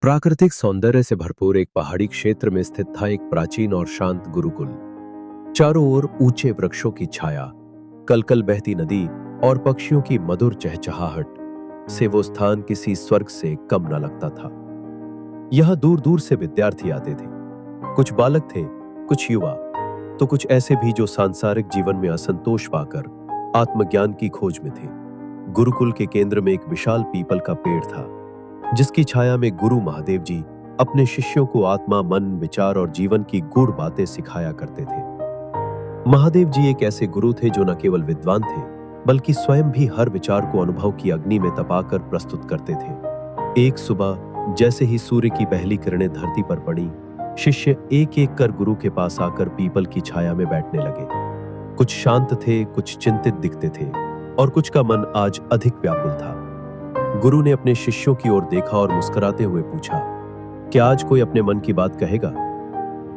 प्राकृतिक सौंदर्य से भरपूर एक पहाड़ी क्षेत्र में स्थित था एक प्राचीन और शांत गुरुकुल। चारों ओर ऊंचे वृक्षों की छाया, कलकल बहती नदी और पक्षियों की मधुर चहचहाहट से वो स्थान किसी स्वर्ग से कम न लगता था। यहां दूर दूर से विद्यार्थी आते थे। कुछ बालक थे, कुछ युवा, तो कुछ ऐसे भी जो सांसारिक जीवन में असंतोष पाकर आत्मज्ञान की खोज में थे। गुरुकुल के केंद्र में एक विशाल पीपल का पेड़ था, जिसकी छाया में गुरु महादेव जी अपने शिष्यों को आत्मा, मन, विचार और जीवन की गूढ़ बातें सिखाया करते थे। महादेव जी एक ऐसे गुरु थे जो न केवल विद्वान थे, बल्कि स्वयं भी हर विचार को अनुभव की अग्नि में तपाकर प्रस्तुत करते थे। एक सुबह जैसे ही सूर्य की पहली किरणें धरती पर पड़ी, शिष्य एक एक कर गुरु के पास आकर पीपल की छाया में बैठने लगे। कुछ शांत थे, कुछ चिंतित दिखते थे और कुछ का मन आज अधिक व्याकुल था। गुरु ने अपने शिष्यों की ओर देखा और मुस्कुराते हुए पूछा, क्या आज कोई अपने मन की बात कहेगा?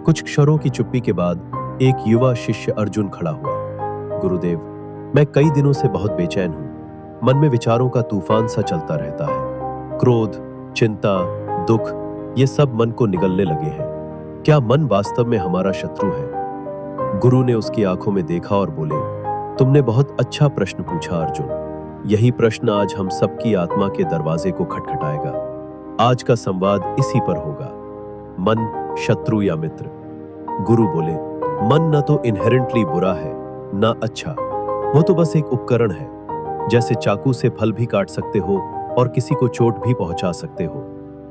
कुछ क्षणों की चुप्पी के बाद एक युवा शिष्य अर्जुन खड़ा हुआ। गुरुदेव, मैं कई दिनों से बहुत बेचैन हूं। मन में विचारों का तूफान सा चलता रहता है। क्रोध, चिंता, दुख, ये सब मन को निगलने लगे हैं। क्या मन वास्तव में हमारा शत्रु है? गुरु ने उसकी आंखों में देखा और बोले, तुमने बहुत अच्छा प्रश्न पूछा अर्जुन। यही प्रश्न आज हम सबकी आत्मा के दरवाजे को खटखटाएगा। आज का संवाद इसी पर होगा, मन शत्रु या मित्र। गुरु बोले, मन न तो इनहेरेंटली बुरा है, ना अच्छा। वो तो बस एक उपकरण है। जैसे चाकू से फल भी काट सकते हो और किसी को चोट भी पहुंचा सकते हो,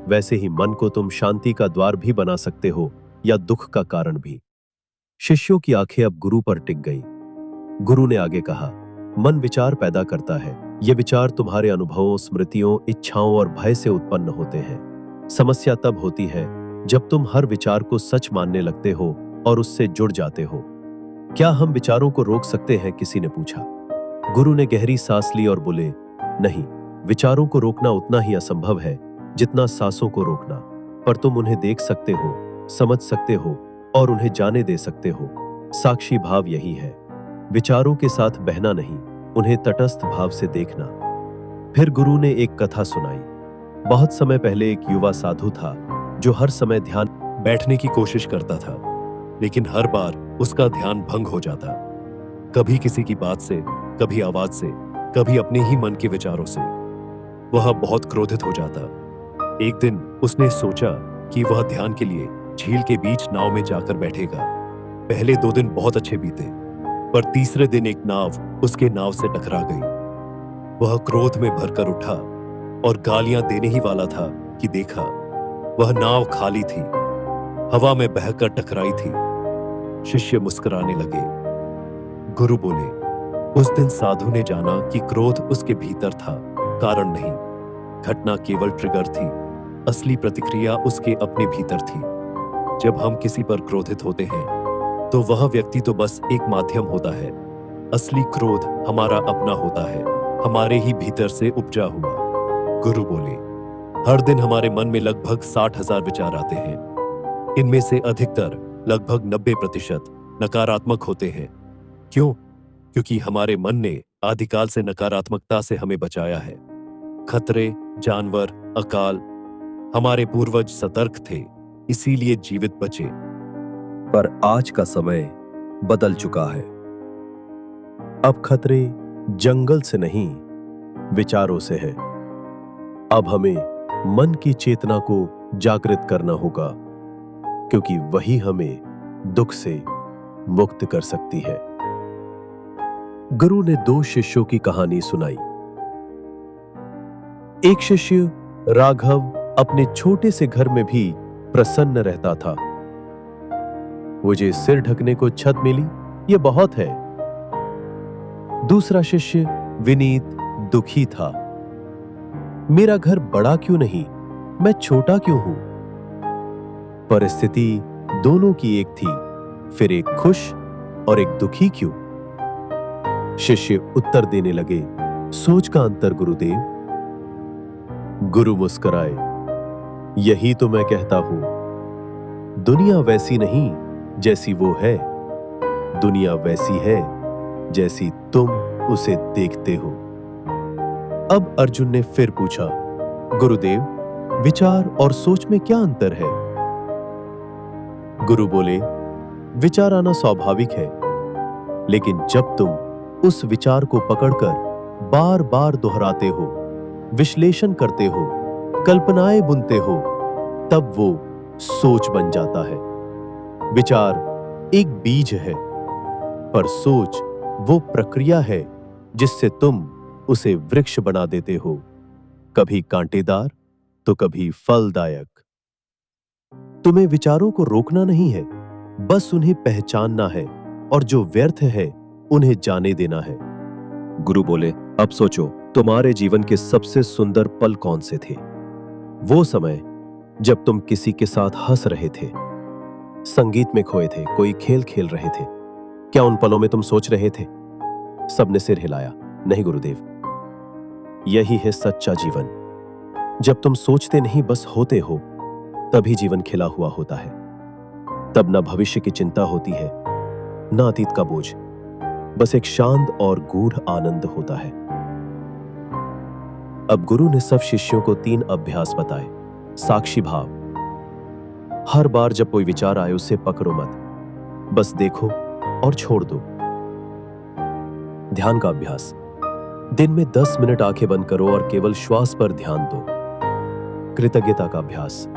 वैसे ही मन को तुम शांति का द्वार भी बना सकते हो या दुख का कारण भी। शिष्यों की आंखें अब गुरु पर टिक गई। गुरु ने आगे कहा, मन विचार पैदा करता है। ये विचार तुम्हारे अनुभवों, स्मृतियों, इच्छाओं और भय से उत्पन्न होते हैं। समस्या तब होती है जब तुम हर विचार को सच मानने लगते हो और उससे जुड़ जाते हो। क्या हम विचारों को रोक सकते हैं? किसी ने पूछा। गुरु ने गहरी सांस ली और बोले, नहीं, विचारों को रोकना उतना ही असंभव है जितना सांसों को रोकना। पर तुम उन्हें देख सकते हो, समझ सकते हो और उन्हें जाने दे सकते हो। साक्षी भाव यही है, विचारों के साथ बहना नहीं, उन्हें तटस्थ भाव से देखना। फिर गुरु ने एक कथा सुनाई। बहुत समय पहले एक युवा साधु था जो हर समय ध्यान बैठने की कोशिश करता था, लेकिन हर बार उसका ध्यान भंग हो जाता। कभी किसी की बात से, कभी आवाज से, कभी अपने ही मन के विचारों से। वह बहुत क्रोधित हो जाता। एक दिन उसने सोचा कि वह ध्यान के लिए झील के बीच नाव में जाकर बैठेगा। पहले 2 दिन बहुत अच्छे बीते, पर तीसरे दिन एक नाव उसके नाव से टकरा गई। वह क्रोध में भरकर उठा और गालियां देने ही वाला था कि देखा, वह नाव खाली थी, हवा में बहकर टकराई थी। शिष्य मुस्कुराने लगे। गुरु बोले, उस दिन साधु ने जाना कि क्रोध उसके भीतर था, कारण नहीं। घटना केवल ट्रिगर थी, असली प्रतिक्रिया उसके अपने भीतर थी। जब हम किसी पर क्रोधित होते हैं तो वह व्यक्ति तो बस एक माध्यम होता है। असली क्रोध हमारा अपना होता है, हमारे ही भीतर से उपजा हुआ। गुरु बोले, हर दिन हमारे मन में लगभग 60,000 विचार आते हैं। इनमें से अधिकतर, लगभग 90% नकारात्मक होते हैं। क्यों? क्योंकि हमारे मन ने आदिकाल से नकारात्मकता से हमें बचाया है। खतरे, जानवर, अकाल, हमारे पूर्वज सतर्क थे, इसीलिए जीवित बचे। पर आज का समय बदल चुका है। अब खतरे जंगल से नहीं, विचारों से है। अब हमें मन की चेतना को जागृत करना होगा, क्योंकि वही हमें दुख से मुक्त कर सकती है। गुरु ने 2 शिष्यों की कहानी सुनाई। एक शिष्य राघव अपने छोटे से घर में भी प्रसन्न रहता था। मुझे सिर ढकने को छत मिली, यह बहुत है। दूसरा शिष्य विनीत दुखी था। मेरा घर बड़ा क्यों नहीं, मैं छोटा क्यों हूं? परिस्थिति दोनों की एक थी, फिर एक खुश और एक दुखी क्यों? शिष्य उत्तर देने लगे, सोच का अंतर गुरुदेव। गुरु मुस्कुराए, यही तो मैं कहता हूं। दुनिया वैसी नहीं जैसी वो है, दुनिया वैसी है जैसी तुम उसे देखते हो। अब अर्जुन ने फिर पूछा, गुरुदेव, विचार और सोच में क्या अंतर है? गुरु बोले, विचार आना स्वाभाविक है, लेकिन जब तुम उस विचार को पकड़कर बार बार दोहराते हो, विश्लेषण करते हो, कल्पनाएं बुनते हो, तब वो सोच बन जाता है। विचार एक बीज है, पर सोच वो प्रक्रिया है जिससे तुम उसे वृक्ष बना देते हो, कभी कांटेदार तो कभी फलदायक। तुम्हें विचारों को रोकना नहीं है, बस उन्हें पहचानना है और जो व्यर्थ है उन्हें जाने देना है। गुरु बोले, अब सोचो, तुम्हारे जीवन के सबसे सुंदर पल कौन से थे? वो समय जब तुम किसी के साथ हंस रहे थे, संगीत में खोए थे, कोई खेल खेल रहे थे। क्या उन पलों में तुम सोच रहे थे? सबने सिर हिलाया, नहीं गुरुदेव। यही है सच्चा जीवन। जब तुम सोचते नहीं बस होते हो, तभी जीवन खिला हुआ होता है। तब न भविष्य की चिंता होती है, न अतीत का बोझ, बस एक शांत और गूढ़ आनंद होता है। अब गुरु ने सब शिष्यों को 3 अभ्यास बताए। साक्षी भाव, हर बार जब कोई विचार आए उसे पकड़ो मत, बस देखो और छोड़ दो। ध्यान का अभ्यास, दिन में 10 मिनट आंखें बंद करो और केवल श्वास पर ध्यान दो। कृतज्ञता का अभ्यास,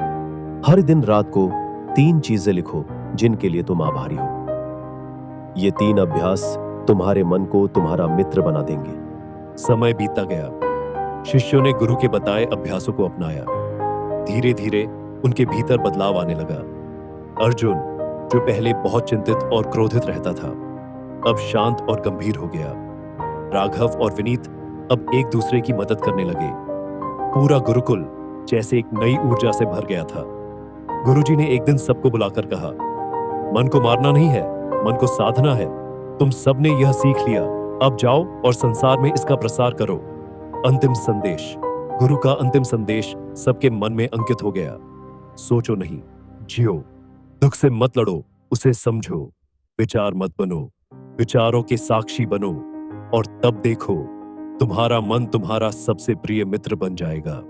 हर दिन रात को 3 चीजें लिखो जिनके लिए तुम आभारी हो। ये 3 अभ्यास तुम्हारे मन को तुम्हारा मित्र बना देंगे। समय बीतता गया। शिष्यों ने गुरु के बताए अभ्यासों को अपनाया। धीरे धीरे उनके भीतर बदलाव आने लगा। अर्जुन, जो पहले बहुत चिंतित और क्रोधित रहता था, अब शांत और गंभीर हो गया। राघव और विनीत अब एक दूसरे की मदद करने लगे। पूरा गुरुकुल जैसे एक नई ऊर्जा से भर गया था। गुरुजी ने एक दिन सबको बुलाकर कहा, मन को मारना नहीं है, मन को साधना है। तुम सबने यह सीख लिया, अब जाओ और संसार में इसका प्रसार करो। अंतिम संदेश, गुरु का अंतिम संदेश सबके मन में अंकित हो गया। सोचो नहीं, जियो। दुख से मत लड़ो, उसे समझो। विचार मत बनो, विचारों के साक्षी बनो, और तब देखो तुम्हारा मन तुम्हारा सबसे प्रिय मित्र बन जाएगा।